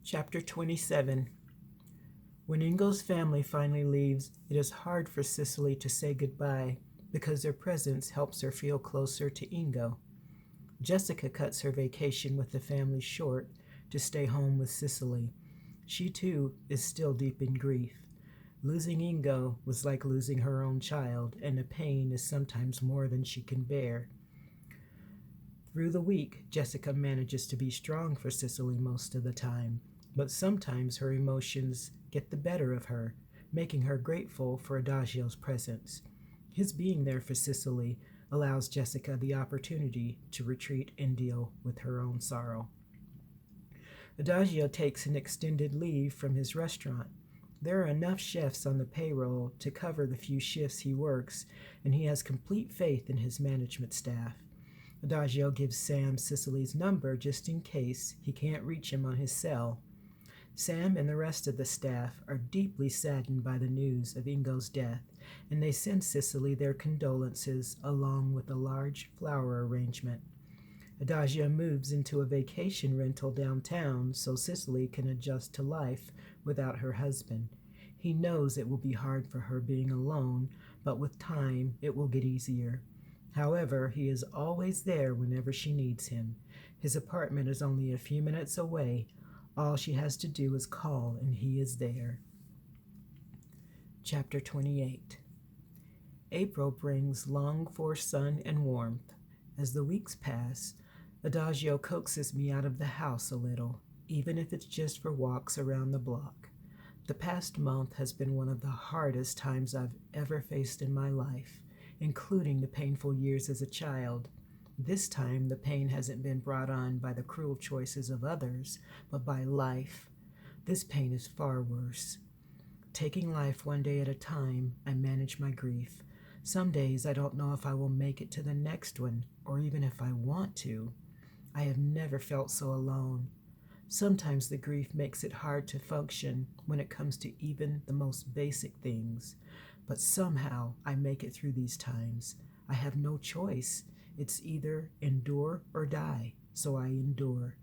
Chapter 27. When Ingo's family finally leaves, it is hard for Cicely to say goodbye because their presence helps her feel closer to Ingo. Jessica cuts her vacation with the family short to stay home with Cicely. She too is still deep in grief. Losing Ingo was like losing her own child, and the pain is sometimes more than she can bear. Through the week, Jessica manages to be strong for Cicely most of the time, but sometimes her emotions get the better of her, making her grateful for Adagio's presence. His being there for Cicely allows Jessica the opportunity to retreat and deal with her own sorrow. Adagio takes an extended leave from his restaurant. There are enough chefs on the payroll to cover the few shifts he works, and he has complete faith in his management staff. Adagio gives Sam Cicely's number just in case he can't reach him on his cell. Sam and the rest of the staff are deeply saddened by the news of Ingo's death, and they send Cicely their condolences along with a large flower arrangement. Adagio moves into a vacation rental downtown so Cicely can adjust to life without her husband. He knows it will be hard for her being alone, but with time it will get easier. However, he is always there whenever she needs him. His apartment is only a few minutes away. All she has to do is call and he is there. Chapter 28. April brings longed for sun and warmth. As the weeks pass, Adagio coaxes me out of the house a little, even if it's just for walks around the block. The past month has been one of the hardest times I've ever faced in my life, including the painful years as a child. This time, the pain hasn't been brought on by the cruel choices of others, but by life. This pain is far worse. Taking life one day at a time, I manage my grief. Some days I don't know if I will make it to the next one, or even if I want to. I have never felt so alone. Sometimes the grief makes it hard to function when it comes to even the most basic things. But somehow I make it through these times. I have no choice. It's either endure or die, so I endure.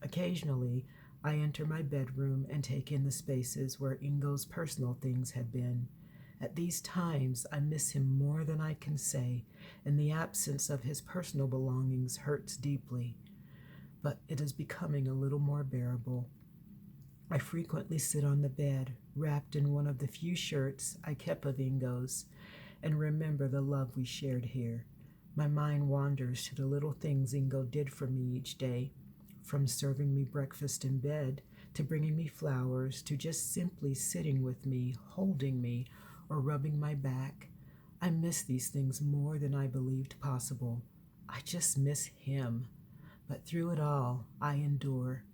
Occasionally, I enter my bedroom and take in the spaces where Ingo's personal things had been. At these times, I miss him more than I can say, and the absence of his personal belongings hurts deeply. But it is becoming a little more bearable. I frequently sit on the bed, wrapped in one of the few shirts I kept of Ingo's, and remember the love we shared here. My mind wanders to the little things Ingo did for me each day, from serving me breakfast in bed, to bringing me flowers, to just simply sitting with me, holding me, or rubbing my back. I miss these things more than I believed possible. I just miss him. But through it all, I endure.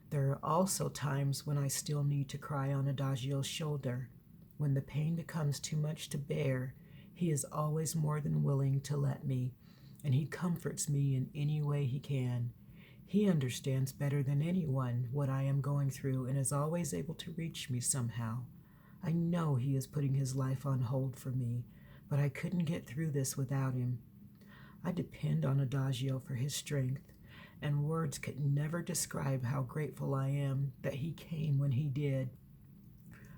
There are also times when I still need to cry on Adagio's shoulder. When the pain becomes too much to bear, he is always more than willing to let me, and he comforts me in any way he can. He understands better than anyone what I am going through and is always able to reach me somehow. I know he is putting his life on hold for me, but I couldn't get through this without him. I depend on Adagio for his strength, and words could never describe how grateful I am that he came when he did.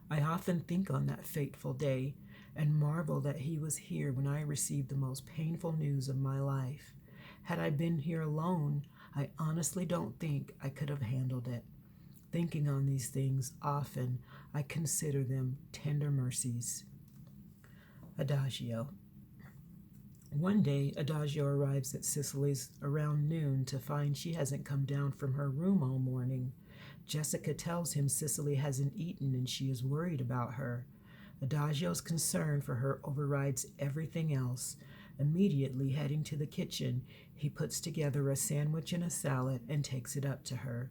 I often think on that fateful day and marvel that he was here when I received the most painful news of my life. Had I been here alone, I honestly don't think I could have handled it. Thinking on these things often, I consider them tender mercies. Adagio. One day, Adagio arrives at Cicely's around noon to find she hasn't come down from her room all morning. Jessica tells him Cicely hasn't eaten and she is worried about her. Adagio's concern for her overrides everything else. Immediately heading to the kitchen, he puts together a sandwich and a salad and takes it up to her.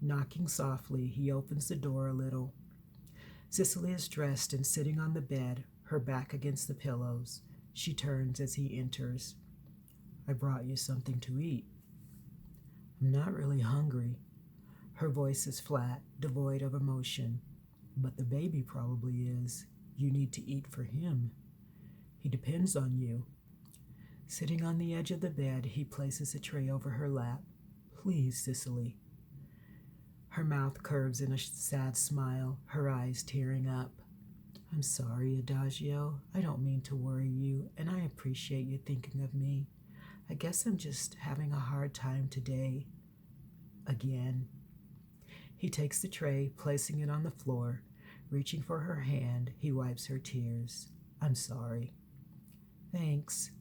Knocking softly, he opens the door a little. Cicely is dressed and sitting on the bed, her back against the pillows. She turns as he enters. I brought you something to eat. I'm not really hungry. Her voice is flat, devoid of emotion. But the baby probably is. You need to eat for him. He depends on you. Sitting on the edge of the bed, he places a tray over her lap. Please, Cicely. Her mouth curves in a sad smile, her eyes tearing up. I'm sorry, Adagio. I don't mean to worry you, and I appreciate you thinking of me. I guess I'm just having a hard time today. Again. He takes the tray, placing it on the floor. Reaching for her hand, he wipes her tears. I'm sorry. Thanks.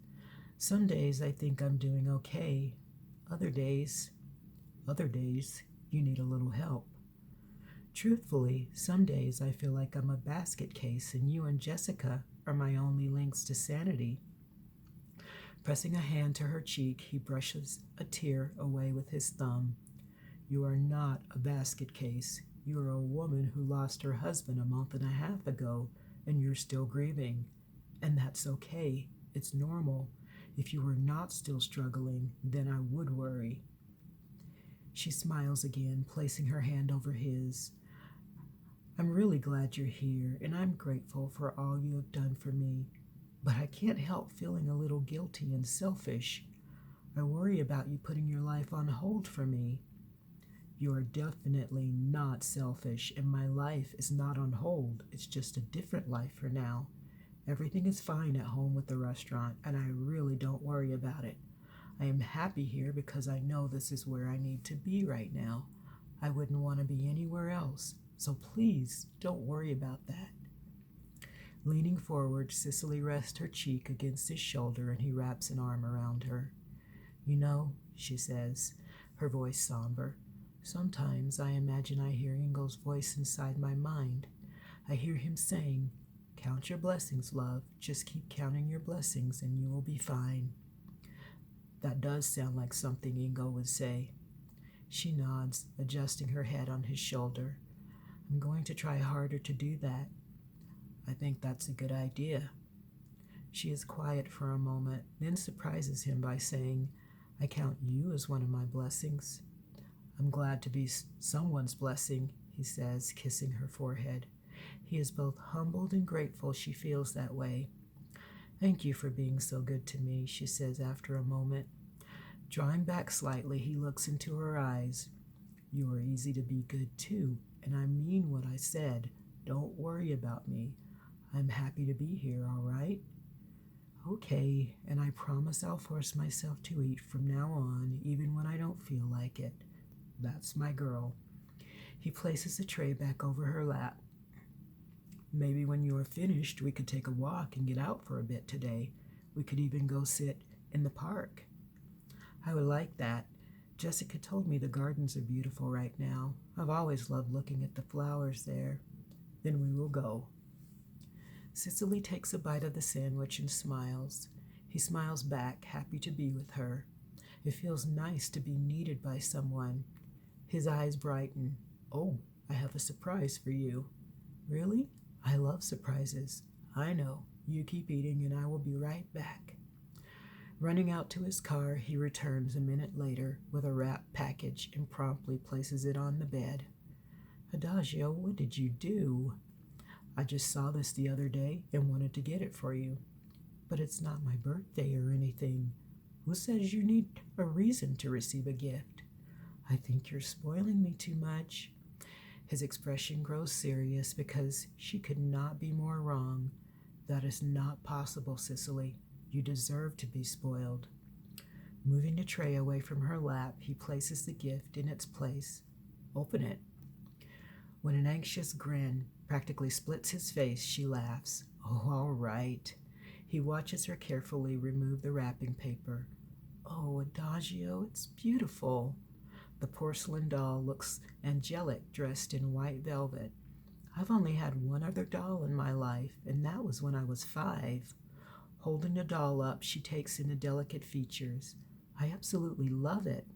Some days I think I'm doing okay. Other days, you need a little help. Truthfully, some days I feel like I'm a basket case and you and Jessica are my only links to sanity. Pressing a hand to her cheek, he brushes a tear away with his thumb. You are not a basket case. You are a woman who lost her husband a month and a half ago, and you're still grieving. And that's okay. It's normal. If you were not still struggling, then I would worry. She smiles again, placing her hand over his. I'm really glad you're here, and I'm grateful for all you have done for me. But I can't help feeling a little guilty and selfish. I worry about you putting your life on hold for me. You are definitely not selfish, and my life is not on hold. It's just a different life for now. Everything is fine at home with the restaurant, and I really don't worry about it. I am happy here because I know this is where I need to be right now. I wouldn't want to be anywhere else, so please don't worry about that. Leaning forward, Cicely rests her cheek against his shoulder and he wraps an arm around her. You know, she says, her voice somber, sometimes I imagine I hear Ingo's voice inside my mind. I hear him saying, count your blessings, love. Just keep counting your blessings and you will be fine. That does sound like something Ingo would say. She nods, adjusting her head on his shoulder. I'm going to try harder to do that. I think that's a good idea. She is quiet for a moment, then surprises him by saying, I count you as one of my blessings. I'm glad to be someone's blessing, he says, kissing her forehead. He is both humbled and grateful she feels that way. Thank you for being so good to me, she says after a moment. Drawing back slightly, he looks into her eyes. You are easy to be good too, and I mean what I said. Don't worry about me. I'm happy to be here, all right? Okay, and I promise I'll force myself to eat from now on, even when I don't feel like it. That's my girl. He places the tray back over her lap. Maybe when you are finished, we could take a walk and get out for a bit today. We could even go sit in the park. I would like that. Jessica told me the gardens are beautiful right now. I've always loved looking at the flowers there. Then we will go. Cicely takes a bite of the sandwich and smiles. He smiles back, happy to be with her. It feels nice to be needed by someone. His eyes brighten. Oh, I have a surprise for you. Really? I love surprises. I know. You keep eating and I will be right back. Running out to his car, he returns a minute later with a wrapped package and promptly places it on the bed. Adagio, what did you do? I just saw this the other day and wanted to get it for you. But it's not my birthday or anything. Who says you need a reason to receive a gift? I think you're spoiling me too much. His expression grows serious because she could not be more wrong. That is not possible, Cicely. You deserve to be spoiled. Moving the tray away from her lap, he places the gift in its place. Open it. When an anxious grin practically splits his face, she laughs. Oh, all right. He watches her carefully remove the wrapping paper. Oh, Adagio, it's beautiful. The porcelain doll looks angelic, dressed in white velvet. I've only had one other doll in my life, and that was when I was 5. Holding the doll up, she takes in the delicate features. I absolutely love it.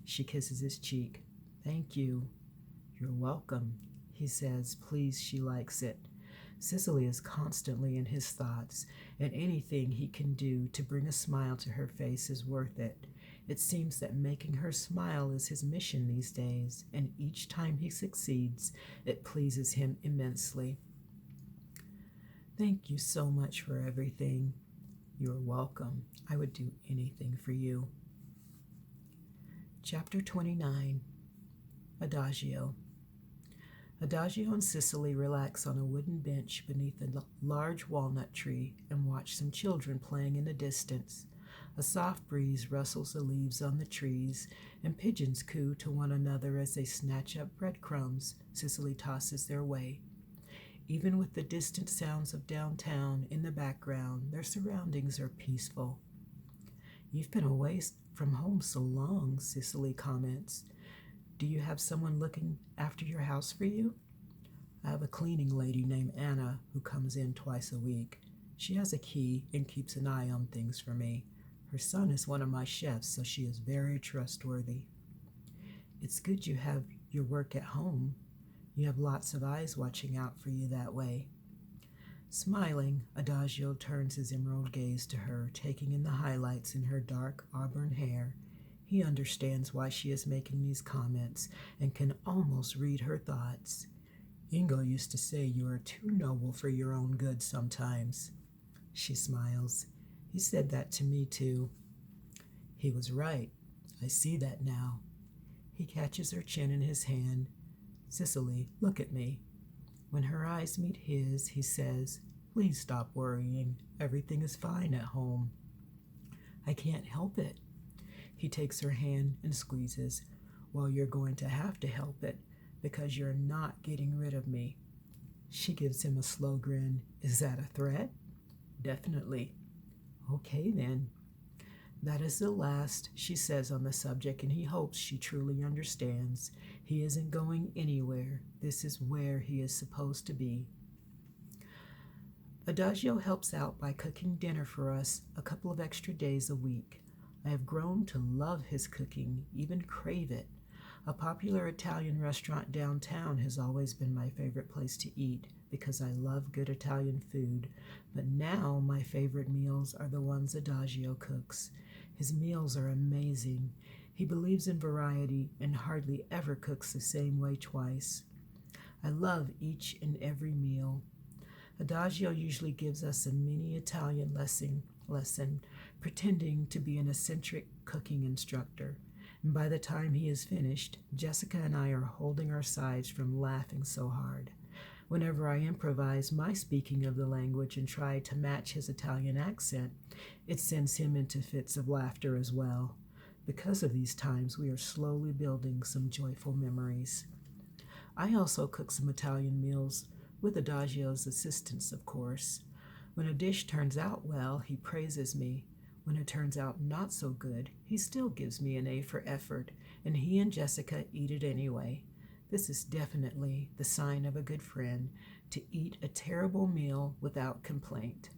She kisses his cheek. Thank you. You're welcome, he says, pleased she likes it. Cicely is constantly in his thoughts, and anything he can do to bring a smile to her face is worth it. It seems that making her smile is his mission these days, and each time he succeeds, it pleases him immensely. Thank you so much for everything. You're welcome. I would do anything for you. Chapter 29. Adagio. Adagio and Cicely relax on a wooden bench beneath a large walnut tree and watch some children playing in the distance. A soft breeze rustles the leaves on the trees, and pigeons coo to one another as they snatch up breadcrumbs Cicely tosses their way. Even with the distant sounds of downtown in the background, their surroundings are peaceful. You've been away from home so long, Cicely comments. Do you have someone looking after your house for you? I have a cleaning lady named Anna who comes in twice a week. She has a key and keeps an eye on things for me. Her son is one of my chefs, so she is very trustworthy. It's good you have your work at home. You have lots of eyes watching out for you that way. Smiling, Adagio turns his emerald gaze to her, taking in the highlights in her dark auburn hair. He understands why she is making these comments and can almost read her thoughts. Ingo used to say you are too noble for your own good sometimes. She smiles. He said that to me too. He was right. I see that now. He catches her chin in his hand. Cicely, look at me. When her eyes meet his, he says, Please stop worrying. Everything is fine at home. I can't help it. He takes her hand and squeezes. Well, you're going to have to help it because you're not getting rid of me. She gives him a slow grin. Is that a threat? Definitely. Okay then. That is the last she says on the subject, and he hopes she truly understands. He isn't going anywhere. This is where he is supposed to be. Adagio helps out by cooking dinner for us a couple of extra days a week. I have grown to love his cooking, even crave it. A popular Italian restaurant downtown has always been my favorite place to eat because I love good Italian food, but now my favorite meals are the ones Adagio cooks. His meals are amazing. He believes in variety and hardly ever cooks the same way twice. I love each and every meal. Adagio usually gives us a mini Italian lesson, pretending to be an eccentric cooking instructor. And by the time he is finished, Jessica and I are holding our sides from laughing so hard. Whenever I improvise my speaking of the language and try to match his Italian accent, it sends him into fits of laughter as well. Because of these times, we are slowly building some joyful memories. I also cook some Italian meals, with Adagio's assistance, of course. When a dish turns out well, he praises me. When it turns out not so good, he still gives me an A for effort, and he and Jessica eat it anyway. This is definitely the sign of a good friend, to eat a terrible meal without complaint.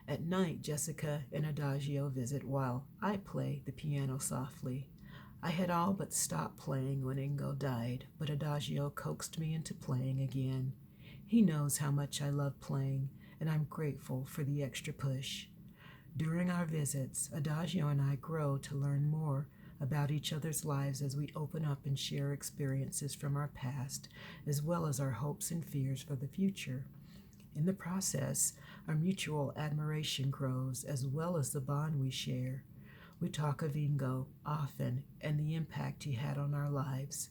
At night, Jessica and Adagio visit while I play the piano softly. I had all but stopped playing when Ingo died, but Adagio coaxed me into playing again. He knows how much I love playing, and I'm grateful for the extra push. During our visits, Adagio and I grow to learn more about each other's lives as we open up and share experiences from our past, as well as our hopes and fears for the future. In the process, our mutual admiration grows, as well as the bond we share. We talk of Ingo often and the impact he had on our lives.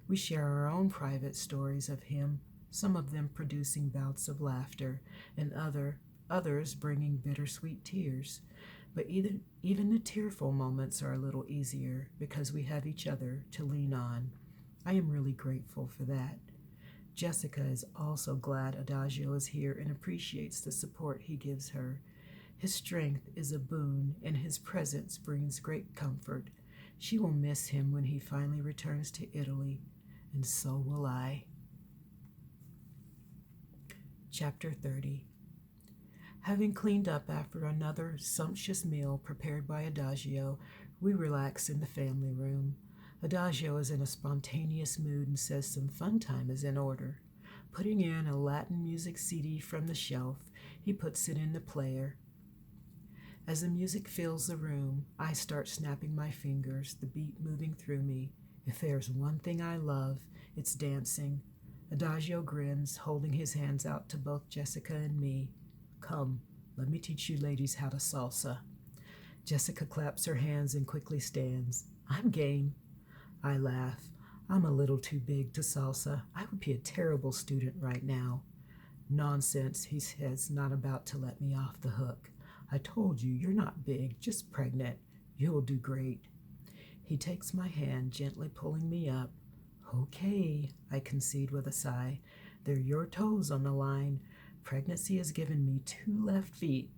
We share our own private stories of him, some of them producing bouts of laughter, and others bringing bittersweet tears. But even the tearful moments are a little easier because we have each other to lean on. I am really grateful for that. Jessica is also glad Adagio is here and appreciates the support he gives her. His strength is a boon, and his presence brings great comfort. She will miss him when he finally returns to Italy, and so will I. Chapter 30. Having cleaned up after another sumptuous meal prepared by Adagio, we relax in the family room. Adagio is in a spontaneous mood and says some fun time is in order. Putting in a Latin music CD from the shelf, he puts it in the player. As the music fills the room, I start snapping my fingers, the beat moving through me. If there's one thing I love, it's dancing. Adagio grins, holding his hands out to both Jessica and me. Come, let me teach you ladies how to salsa. Jessica claps her hands and quickly stands. I'm game. I laugh. I'm a little too big to salsa. I would be a terrible student right now. Nonsense, he says, not about to let me off the hook. I told you, you're not big, just pregnant. You'll do great. He takes my hand, gently pulling me up. Okay, I concede with a sigh. They're your toes on the line. Pregnancy has given me 2 left feet.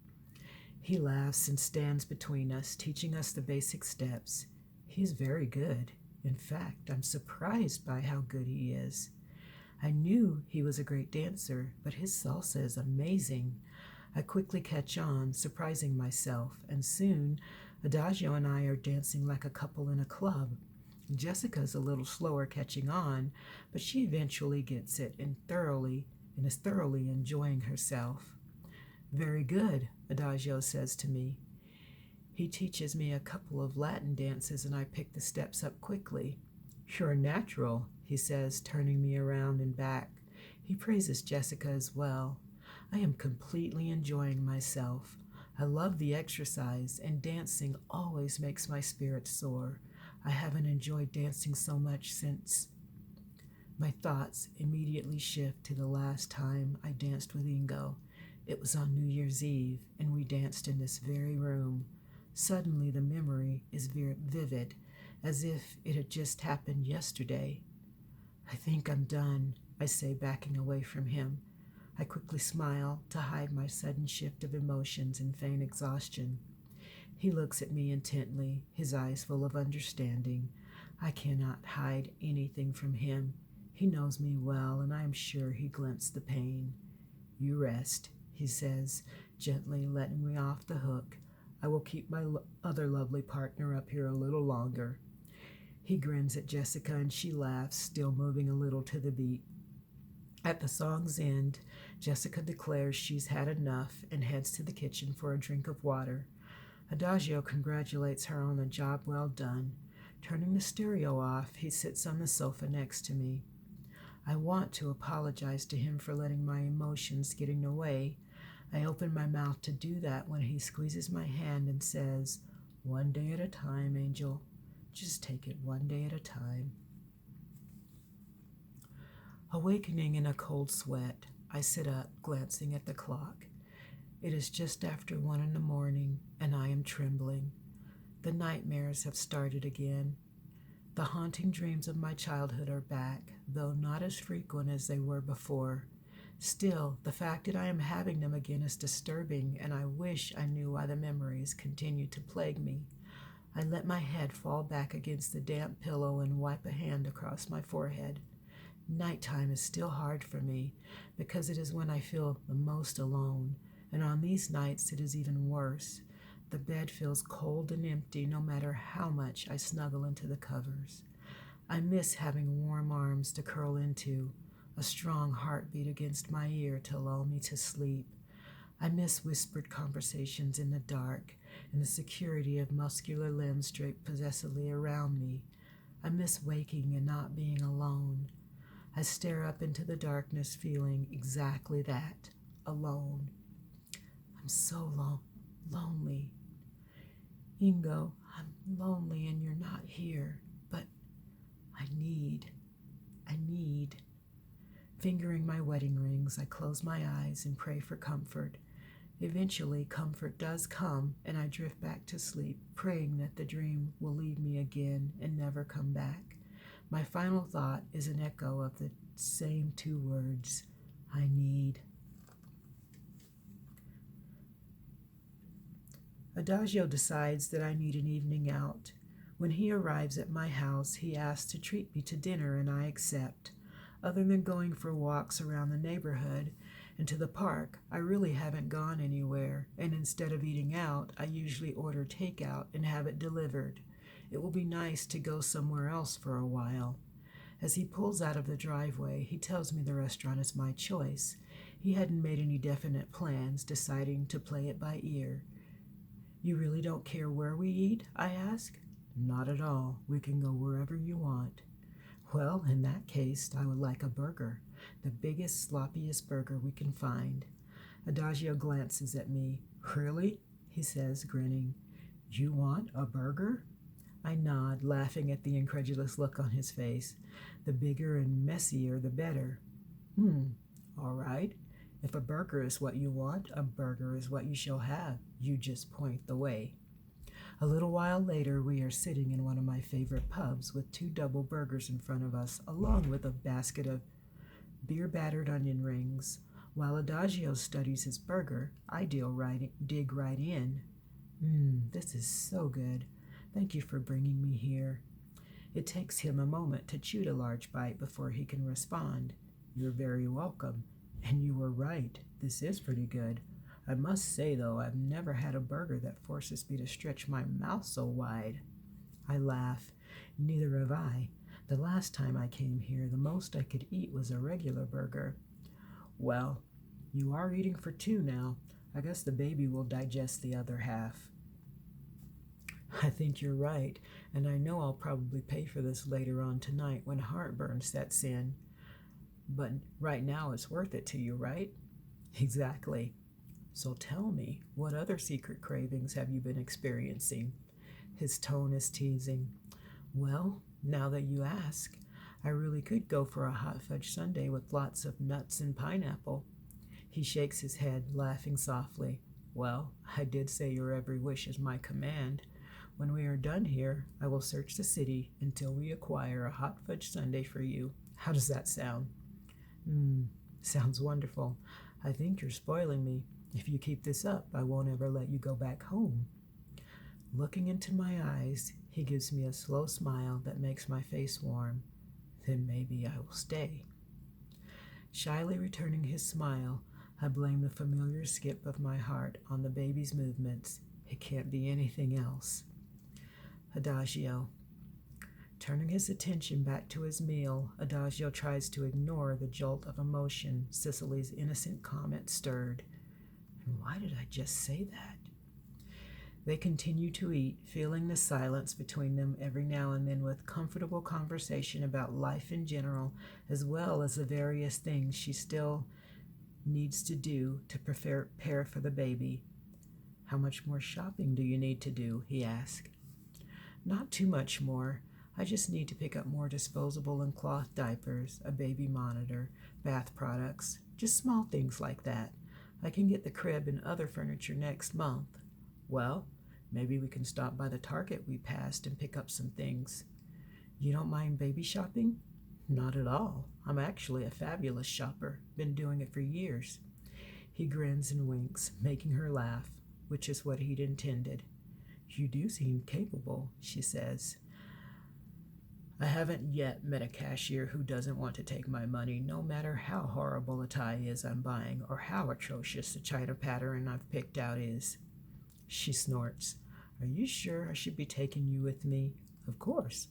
He laughs and stands between us, teaching us the basic steps. He's very good. In fact, I'm surprised by how good he is. I knew he was a great dancer, but his salsa is amazing. I quickly catch on, surprising myself, and soon Adagio and I are dancing like a couple in a club. Jessica's a little slower catching on, but she eventually gets it and is thoroughly enjoying herself. Very good, Adagio says to me. He teaches me a couple of Latin dances and I pick the steps up quickly. You're a natural, he says, turning me around and back. He praises Jessica as well. I am completely enjoying myself. I love the exercise, and dancing always makes my spirits soar. I haven't enjoyed dancing so much since. My thoughts immediately shift to the last time I danced with Ingo. It was on New Year's Eve, and we danced in this very room. Suddenly the memory is vivid, as if it had just happened yesterday. I think I'm done, I say, backing away from him. I quickly smile to hide my sudden shift of emotions and feign exhaustion. He looks at me intently, his eyes full of understanding. I cannot hide anything from him. He knows me well, and I am sure he glimpsed the pain. You rest, he says, gently letting me off the hook. I will keep my other lovely partner up here a little longer. He grins at Jessica and she laughs, still moving a little to the beat. At the song's end, Jessica declares she's had enough and heads to the kitchen for a drink of water. Adagio congratulates her on a job well done. Turning the stereo off, he sits on the sofa next to me. I want to apologize to him for letting my emotions get in the way. I open my mouth to do that when he squeezes my hand and says, "One day at a time, Angel. Just take it one day at a time." Awakening in a cold sweat, I sit up, glancing at the clock. It is just after 1 a.m, and I am trembling. The nightmares have started again. The haunting dreams of my childhood are back, though not as frequent as they were before. Still, the fact that I am having them again is disturbing, and I wish I knew why the memories continue to plague me. I let my head fall back against the damp pillow and wipe a hand across my forehead. Nighttime is still hard for me because it is when I feel the most alone, and on these nights it is even worse. The bed feels cold and empty no matter how much I snuggle into the covers. I miss having warm arms to curl into, a strong heartbeat against my ear to lull me to sleep. I miss whispered conversations in the dark and the security of muscular limbs draped possessively around me. I miss waking and not being alone. I stare up into the darkness feeling exactly that, alone. I'm so lonely. Ingo, I'm lonely and you're not here, but I need. Fingering my wedding rings, I close my eyes and pray for comfort. Eventually, comfort does come, and I drift back to sleep, praying that the dream will leave me again and never come back. My final thought is an echo of the same 2 words, I need. Adagio decides that I need an evening out. When he arrives at my house, he asks to treat me to dinner, and I accept. Other than going for walks around the neighborhood and to the park, I really haven't gone anywhere, and instead of eating out, I usually order takeout and have it delivered. It will be nice to go somewhere else for a while. As he pulls out of the driveway, he tells me the restaurant is my choice. He hadn't made any definite plans, deciding to play it by ear. You really don't care where we eat? I ask. Not at all. We can go wherever you want. Well, in that case, I would like a burger, the biggest, sloppiest burger we can find. Adagio glances at me. Really? He says, grinning. You want a burger? I nod, laughing at the incredulous look on his face. The bigger and messier, the better. Hmm, all right. If a burger is what you want, a burger is what you shall have. You just point the way. A little while later, we are sitting in one of my favorite pubs with two double burgers in front of us, along with a basket of beer battered onion rings. While Adagio studies his burger, I dig right in. This is so good. Thank you for bringing me here. It takes him a moment to chew a large bite before he can respond. You're very welcome. And you were right. This is pretty good. I must say, though, I've never had a burger that forces me to stretch my mouth so wide. I laugh. Neither have I. The last time I came here, the most I could eat was a regular burger. Well, you are eating for two now. I guess the baby will digest the other half. I think you're right, and I know I'll probably pay for this later on tonight when heartburn sets in. But right now it's worth it to you, right? Exactly. So tell me, what other secret cravings have you been experiencing? His tone is teasing. Well, now that you ask, I really could go for a hot fudge sundae with lots of nuts and pineapple. He shakes his head, laughing softly. Well, I did say your every wish is my command. When we are done here, I will search the city until we acquire a hot fudge sundae for you. How does that sound? Sounds wonderful. I think you're spoiling me. If you keep this up, I won't ever let you go back home. Looking into my eyes, he gives me a slow smile that makes my face warm. Then maybe I will stay. Shyly returning his smile, I blame the familiar skip of my heart on the baby's movements. It can't be anything else. Adagio. Turning his attention back to his meal, Adagio tries to ignore the jolt of emotion Cicely's innocent comment stirred. And why did I just say that? They continue to eat, feeling the silence between them every now and then with comfortable conversation about life in general, as well as the various things she still needs to do to prepare for the baby. How much more shopping do you need to do? He asked. Not too much more. I just need to pick up more disposable and cloth diapers, a baby monitor, bath products, just small things like that. I can get the crib and other furniture next month. Well, maybe we can stop by the Target we passed and pick up some things. You don't mind baby shopping? Not at all. I'm actually a fabulous shopper. Been doing it for years. He grins and winks, making her laugh, which is what he'd intended. You do seem capable, she says. I haven't yet met a cashier who doesn't want to take my money, no matter how horrible a tie is I'm buying or how atrocious the china pattern I've picked out is. She snorts. Are you sure I should be taking you with me? Of course.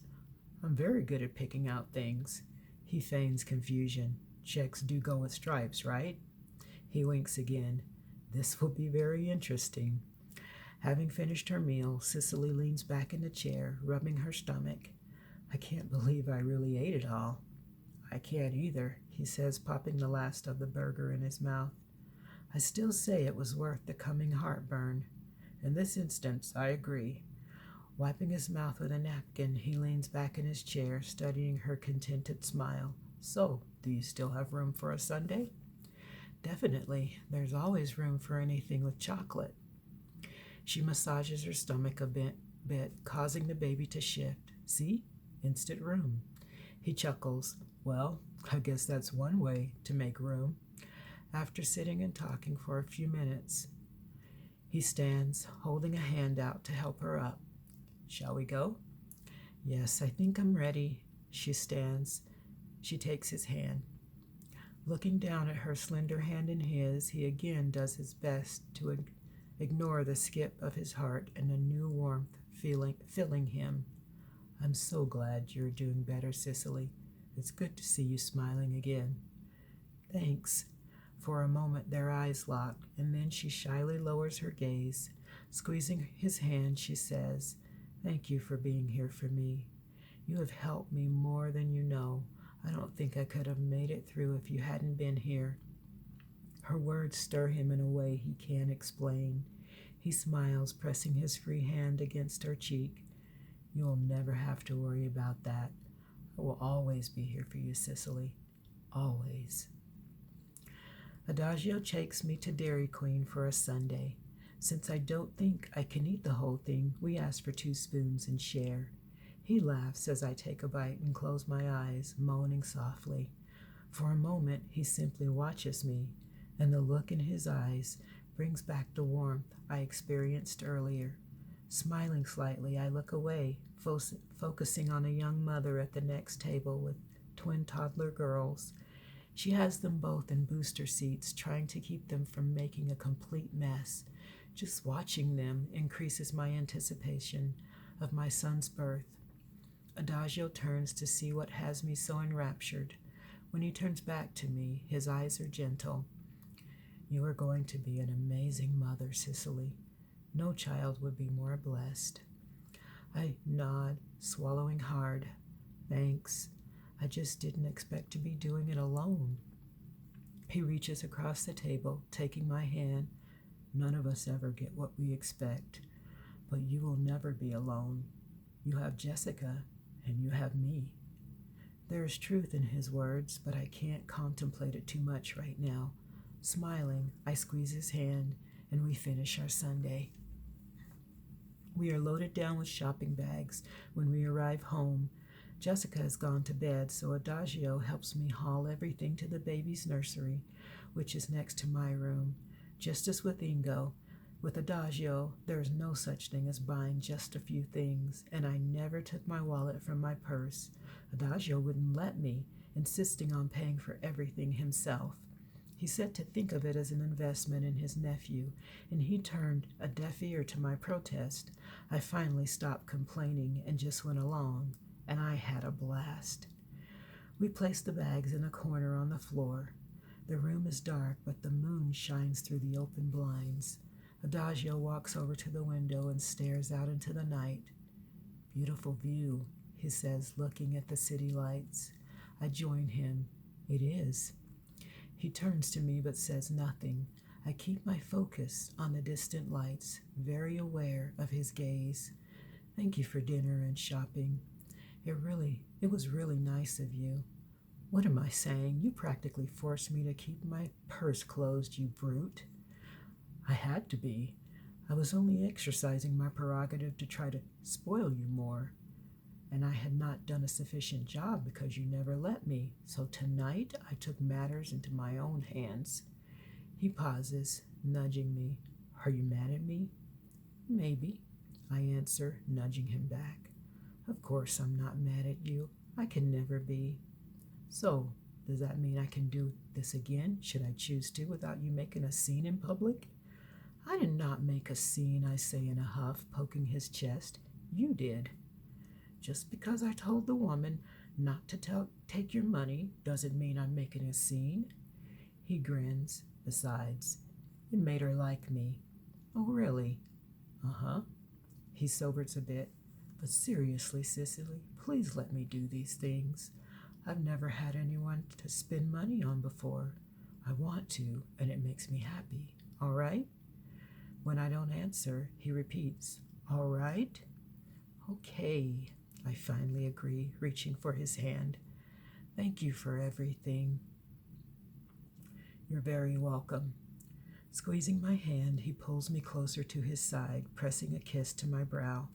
I'm very good at picking out things. He feigns confusion. Checks do go with stripes, right? He winks again. This will be very interesting. Having finished her meal, Cicely leans back in the chair, rubbing her stomach. I can't believe I really ate it all. I can't either, he says, popping the last of the burger in his mouth. I still say it was worth the coming heartburn. In this instance, I agree. Wiping his mouth with a napkin, he leans back in his chair, studying her contented smile. So, do you still have room for a sundae? Definitely. There's always room for anything with chocolate. She massages her stomach a bit, causing the baby to shift. See? Instant room. He chuckles. Well, I guess that's one way to make room. After sitting and talking for a few minutes, he stands, holding a hand out to help her up. Shall we go? Yes, I think I'm ready. She stands. She takes his hand. Looking down at her slender hand in his, he again does his best to ignore the skip of his heart and a new warmth filling him. I'm so glad you're doing better, Cicely. It's good to see you smiling again. Thanks. For a moment their eyes lock, and then she shyly lowers her gaze. Squeezing his hand, she says, Thank you for being here for me. You have helped me more than you know. I don't think I could have made it through if you hadn't been here. Her words stir him in a way he can't explain. He smiles, pressing his free hand against her cheek. You'll never have to worry about that. I will always be here for you, Cicely. Always. Adagio takes me to Dairy Queen for a sundae. Since I don't think I can eat the whole thing, we ask for 2 spoons and share. He laughs as I take a bite and close my eyes, moaning softly. For a moment, he simply watches me, and the look in his eyes brings back the warmth I experienced earlier. Smiling slightly, I look away, focusing on a young mother at the next table with twin toddler girls. She has them both in booster seats, trying to keep them from making a complete mess. Just watching them increases my anticipation of my son's birth. Adagio turns to see what has me so enraptured. When he turns back to me, his eyes are gentle. You are going to be an amazing mother, Cicely. No child would be more blessed. I nod, swallowing hard. Thanks. I just didn't expect to be doing it alone. He reaches across the table, taking my hand. None of us ever get what we expect, but you will never be alone. You have Jessica, and you have me. There is truth in his words, but I can't contemplate it too much right now. Smiling, I squeeze his hand, and we finish our sundae. We are loaded down with shopping bags when we arrive home. Jessica has gone to bed, so Adagio helps me haul everything to the baby's nursery, which is next to my room. Just as with Ingo, with Adagio, there is no such thing as buying just a few things, and I never took my wallet from my purse. Adagio wouldn't let me, insisting on paying for everything himself. He said to think of it as an investment in his nephew, and he turned a deaf ear to my protest. I finally stopped complaining and just went along, and I had a blast. We placed the bags in a corner on the floor. The room is dark, but the moon shines through the open blinds. Adagio walks over to the window and stares out into the night. Beautiful view, he says, looking at the city lights. I join him. It is. He turns to me but says nothing. I keep my focus on the distant lights, very aware of his gaze. Thank you for dinner and shopping. It was really nice of you. What am I saying? You practically forced me to keep my purse closed, you brute. I had to be. I was only exercising my prerogative to try to spoil you more. And I had not done a sufficient job because you never let me. So tonight I took matters into my own hands. He pauses, nudging me. Are you mad at me? Maybe, I answer, nudging him back. Of course I'm not mad at you. I can never be. So, does that mean I can do this again, should I choose to, without you making a scene in public? I did not make a scene, I say in a huff, poking his chest. You did. Just because I told the woman not to take your money doesn't mean I'm making a scene. He grins. Besides, it made her like me. Oh, really? Uh-huh. He sobers a bit. But seriously, Cicely, please let me do these things. I've never had anyone to spend money on before. I want to, and it makes me happy. All right? When I don't answer, he repeats, all right? Okay, I finally agree, reaching for his hand. Thank you for everything. You're very welcome. Squeezing my hand, he pulls me closer to his side, pressing a kiss to my brow.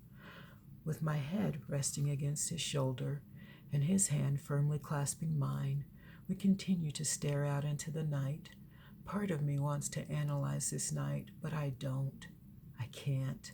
With my head resting against his shoulder and his hand firmly clasping mine, we continue to stare out into the night. Part of me wants to analyze this night, but I don't. I can't.